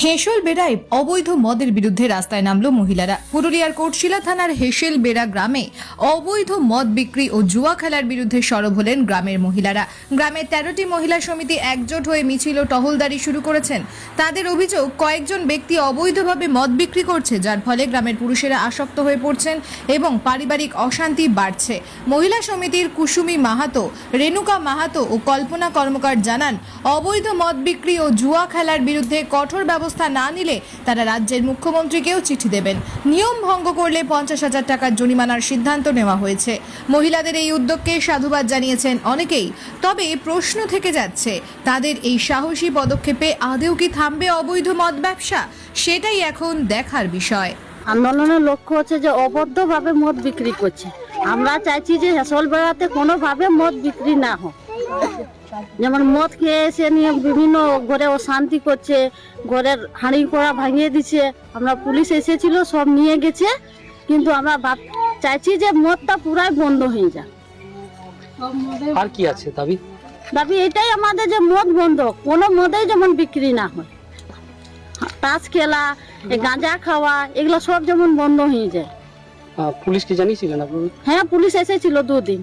হেঁসল বেড়ায় অবৈধ মদের বিরুদ্ধে রাস্তায় নামলো মহিলারা। পুরুলিয়ার কোটশিলা থানার হেঁসেল বেড়া গ্রামে অবৈধ মদ বিক্রি ও জুয়া খেলার বিরুদ্ধে সরব হলেন গ্রামের মহিলারা। গ্রামের 13টি মহিলা সমিতি একজোট হয়ে মিছিল ও টহলদারি শুরু করেছেন। তাদের অভিযোগ, কয়েকজন ব্যক্তি অবৈধভাবে মদ বিক্রি করছে, যার ফলে গ্রামের পুরুষেরা আসক্ত হয়ে পড়ছেন এবং পারিবারিক অশান্তি বাড়ছে। মহিলা সমিতির কুসুমী মাহাতো, রেণুকা মাহাতো ও কল্পনা কর্মকার জানান, অবৈধ মদ বিক্রি ও জুয়া খেলার বিরুদ্ধে কঠোর ব্যবস্থা না নিলে তারা রাজ্যের মুখ্যমন্ত্রীকেও চিঠি দেবেন। নিয়ম ভঙ্গ করলে 50,000 টাকার জরিমানার সিদ্ধান্ত নেওয়া হয়েছে। মহিলাদের এই উদ্যোগকে সাধুবাদ জানিয়েছেন অনেকেই। তবে প্রশ্ন থেকে যাচ্ছে, তাদের এই সাহসী পদক্ষেপে আদৌ কি থামবে অবৈধ মদ ব্যবসা? সেটাই এখন দেখার বিষয়। আন্দোলনের লক্ষ্য হচ্ছে যে অবৈধভাবে মদ বিক্রি করছে। আমরা চাইছি যে হেঁসল বেড়াতে কোনোভাবে মদ বিক্রি না হোক। যেমন মদ খেয়ে এসে নিয়ে বিভিন্ন ঘরে অশান্তি করছে, ঘরের হাঁড়ি কড়া ভাঙিয়ে দিচ্ছে। আমরা পুলিশ এসেছিল, সব নিয়ে গেছে, কিন্তু আমরা চাইছি যে মদটা পুরাই বন্ধ হয়ে যায়। আর কি আছে দাবি? দাবি এটাই আমাদের যে মদ বন্ধ, কোনো মদেই যেমন বিক্রি না হয়। তাস খেলা, গাঁজা খাওয়া, এগুলো সব যেমন বন্ধ হয়ে যায়। পুলিশকে জানিয়েছিলেন আপনি? হ্যাঁ, পুলিশ এসেছিল 2 দিন।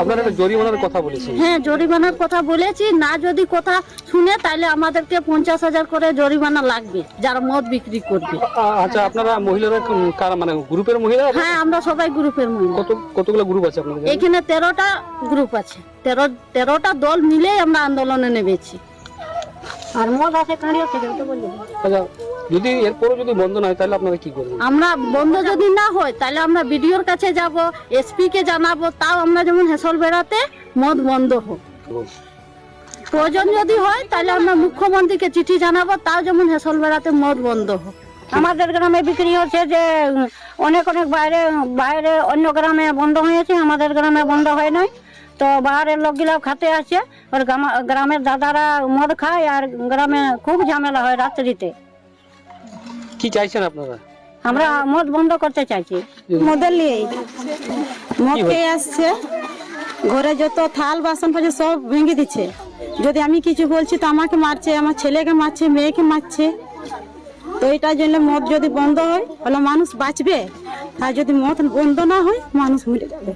আপনারা একটা জরিমানার কথা বলেছেন। হ্যাঁ, জরিমানার কথা বলেছি। না যদি কথা শুনে তাহলে আমাদেরকে 50,000 করে জরিমানা লাগবে যারা মদ বিক্রি করবে। আচ্ছা, আপনারা মহিলারা কারা, মানে গ্রুপের মহিলা? হ্যাঁ, আমরা সবাই গ্রুপের মহিলা। কতগুলো গ্রুপ আছে আপনাদের? এখানে 13টা গ্রুপ আছে। 13টা দল মিলে আমরা আন্দোলনে নেমেছি। আর মদ আছে কাঁড়িয়ে থেকে তো বলবো। আচ্ছা, যদি এরপরও যদি বন্ধ না হয় তাহলে আপনারা কি করবেন? আমরা বন্ধ যদি না হয় তাহলে আমরা বিডিওর কাছে যাব, এসপি কে জানাবো, তাও আমরা যেমন হেঁসল বেড়াতে মদ বন্ধ হোক। প্রয়োজন যদি হয় তাহলে আমরা মুখ্যমন্ত্রীকে চিঠি জানাবো, তাও যেমন হেঁসল বেড়াতে মদ বন্ধ হোক। আমাদের গ্রামে বিক্রি হচ্ছে যে অনেক বাইরে বাইরে অন্য গ্রামে বন্ধ হয়েছে, আমাদের গ্রামে বন্ধ হয় নাই। তো বাইরের লোকগুলো খাতে আসে, আর গ্রামের দাদারা মদ খায়, আর গ্রামে খুব ঝামেলা হয় রাত্রিতে। কি চাইছেন আপনারা? আমরা মদ বন্ধ করতে চাইছি। মদের নিয়ে মদ খেয়ে আসছে, ঘরে যত থাল বাসন পাচ্ছে সব ভেঙে দিচ্ছে। যদি আমি কিছু বলছি তো আমাকে মারছে, আমার ছেলেকে মারছে, মেয়েকে মারছে। তো এটার জন্য মদ যদি বন্ধ হয় তাহলে মানুষ বাঁচবে, আর যদি মদ বন্ধ না হয় মানুষ মরে যাবে।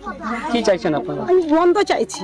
কি চাইছেন আপনারা? আমি বন্ধ চাইছি।